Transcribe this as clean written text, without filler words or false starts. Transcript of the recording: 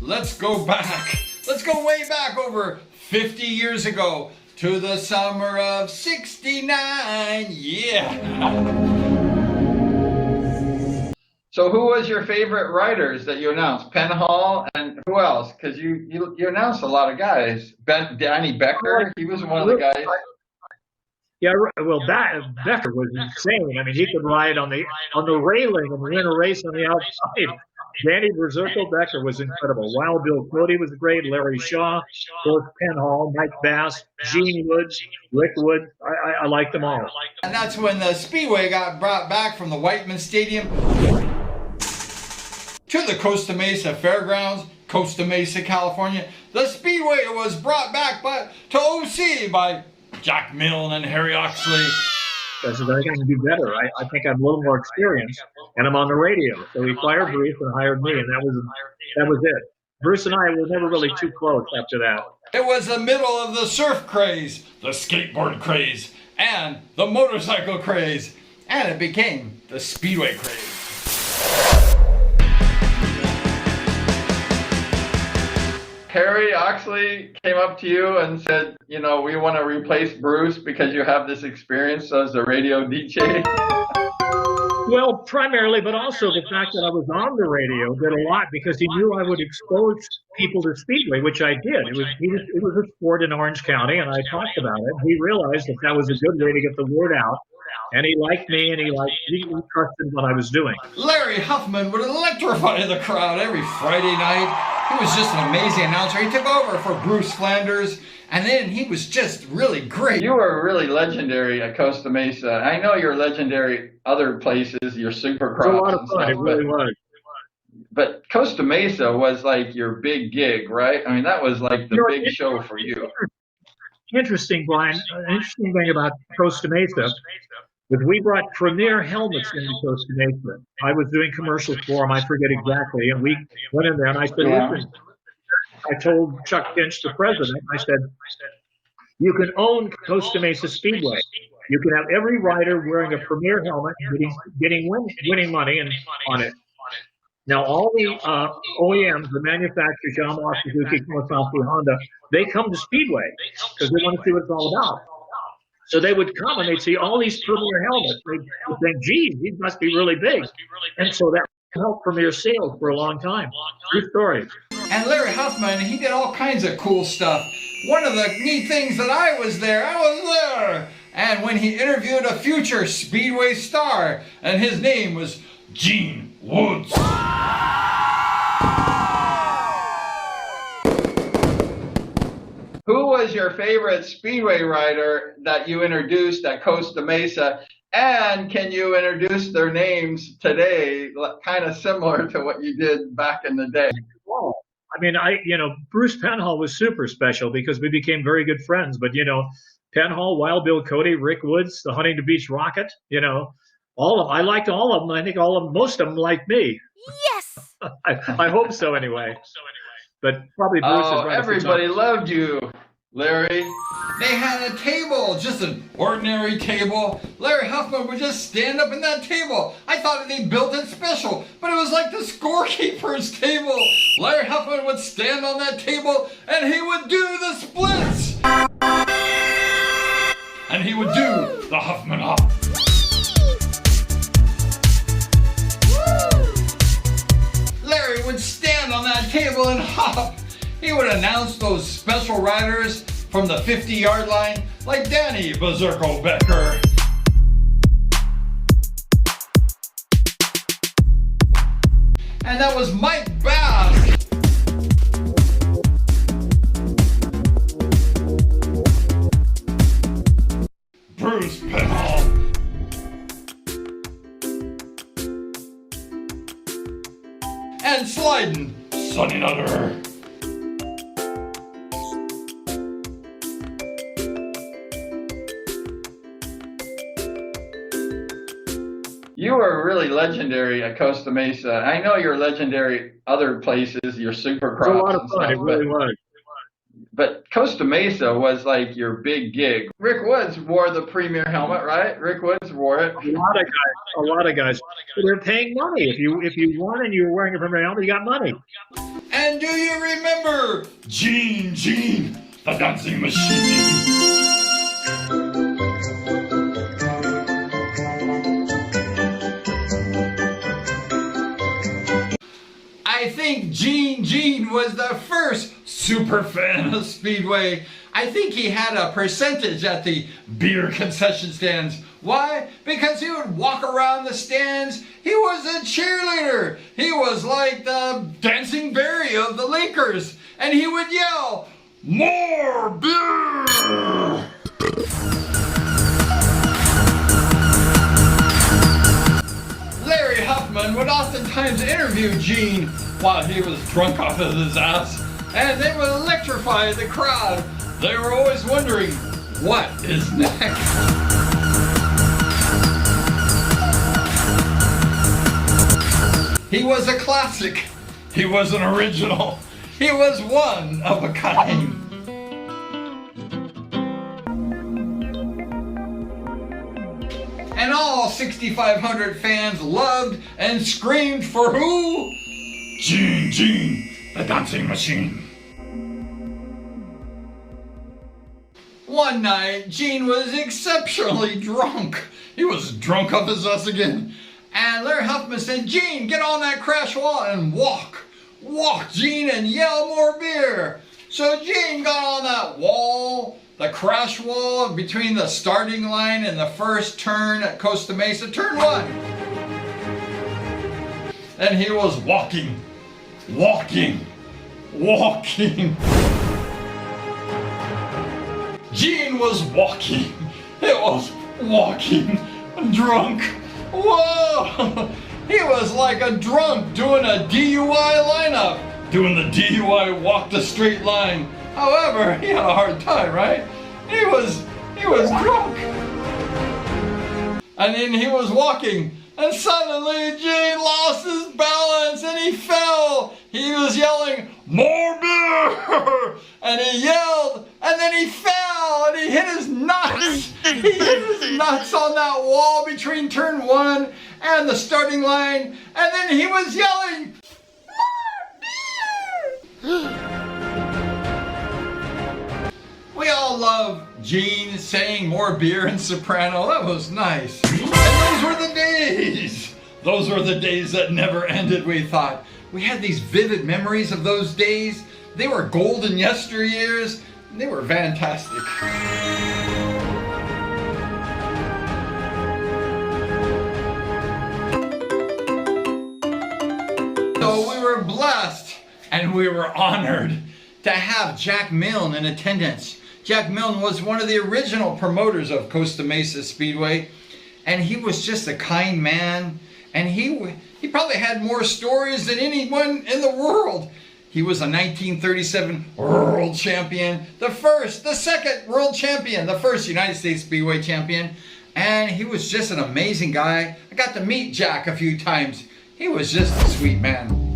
let's go back. Let's go way back over 50 years ago to the summer of '69. Yeah. So who was your favorite writers that you announced? Penn Hall and who else? Because you announced a lot of guys. Danny Becker, he was one of the guys. Yeah, well, Becker was insane. I mean, he could ride on the railing and win a race on the outside. Danny Berserko Becker was incredible. Wild Bill Cody was great. Larry Shaw, of course, Penn Hall, Mike Bass, Gene Woods, Rick Woods. I liked them all. And that's when the Speedway got brought back from the Whiteman Stadium to the Costa Mesa Fairgrounds, Costa Mesa, California. The Speedway was brought back to OC by Jack Milne and Harry Oxley. I said, I can do better. I think I'm a little more experienced, and I'm on the radio. So he fired Bruce and hired me, and that was it. Bruce and I were never really too close after that. It was the middle of the surf craze, the skateboard craze, and the motorcycle craze, and it became the Speedway craze. Harry Oxley came up to you and said, you know, we want to replace Bruce because you have this experience as a radio DJ. Well, primarily, but also the fact that I was on the radio did a lot because he knew I would expose people to Speedway, which I did. It was a sport in Orange County, and I talked about it. He realized that was a good way to get the word out. And he liked me, and he trusted what I was doing. Larry Huffman would electrify the crowd every Friday night. He was just an amazing announcer. He took over for Bruce Flanders, and then he was just really great. You were really legendary at Costa Mesa. I know you're legendary other places, your Supercross. It was a lot of fun. It really was. But Costa Mesa was like your big gig, right? I mean, that was like the big show for you. Interesting, Brian. An interesting thing about Costa Mesa was we brought premier helmets into Costa Mesa. I was doing commercials for them, I forget exactly, and we went in there and I said, listen, I told Chuck Finch, the president, I said, you can own Costa Mesa Speedway. You can have every rider wearing a premier helmet, winning money on it. Now, all the OEMs, the manufacturers, Yamaha, Suzuki, Kawasaki, Honda, they come to Speedway because they want to see what it's all about. So they would come and they'd see all these premier helmets. They'd think, gee, these must be really big. And so that helped premier sales for a long time. True story. And Larry Huffman, he did all kinds of cool stuff. One of the neat things that I was there. And when he interviewed a future Speedway star, and his name was Gene Woods. Who was your favorite Speedway rider that you introduced at Costa Mesa? And can you introduce their names today, kind of similar to what you did back in the day? Well, I mean, Bruce Penhall was super special because we became very good friends. But, Penhall, Wild Bill Cody, Rick Woods, the Huntington Beach Rocket, all of them. I liked all of them. I think most of them liked me. Yes! I hope so anyway. But probably Bruce is right. Everybody loved you, Larry. They had a table, just an ordinary table. Larry Huffman would just stand up in that table. I thought they built it special, but it was like the scorekeeper's table. Larry Huffman would stand on that table and he would do the splits. And he would do the Huffman Hop. Larry would stand on that table and hop. He would announce those special riders from the 50-yard line, like Danny Berserko Becker. And that was Mike Bass. Bruce Penhall. And sliding Sonny Nutter. You were really legendary at Costa Mesa. I know you're legendary other places, your Supercross. It was a lot of fun. It really was. But Costa Mesa was like your big gig. Rick Woods wore the premier helmet, right? Rick Woods wore it. A lot of guys. They're paying money. If you won and you were wearing a premier helmet, you got money. And do you remember Gene, the dancing machine? I think Gene was the first super fan of Speedway. I think he had a percentage at the beer concession stands. Why? Because he would walk around the stands. He was a cheerleader. He was like the dancing Barry of the Lakers. And he would yell, "More beer!" Larry Huffman would oftentimes interview Gene while he was drunk off of his ass, and they would electrify the crowd. They were always wondering, what is next? He was a classic. He was an original. He was one of a kind. And all 6,500 fans loved and screamed for who? Gene, the dancing machine. One night, Gene was exceptionally drunk. He was drunk off his ass again. And Larry Huffman said, "Gene, get on that crash wall and walk. Walk, Gene, and yell more beer." So Gene got on that wall, the crash wall between the starting line and the first turn at Costa Mesa, turn 1. And he was walking. Gene was walking. It was walking, drunk. Whoa! He was like a drunk doing a DUI lineup, doing the DUI walk the straight line. However, he had a hard time, right? He was drunk. And then he was walking, and suddenly Gene lost his balance and he fell. He was yelling, "More beer!" And he yelled, and then he fell, and he hit his nuts. He hit his nuts on that wall between turn 1 and the starting line, and then he was yelling, "More beer!" We all love Gene saying "more beer" in soprano. That was nice. And those were the days. Those were the days that never ended, we thought. We had these vivid memories of those days. They were golden yesteryears. They were fantastic. So we were blessed and we were honored to have Jack Milne in attendance. Jack Milne was one of the original promoters of Costa Mesa Speedway, and he was just a kind man, and he probably had more stories than anyone in the world. He was a 1937 world champion, the second world champion, the first United States Speedway champion, and he was just an amazing guy. I got to meet Jack a few times. He was just a sweet man.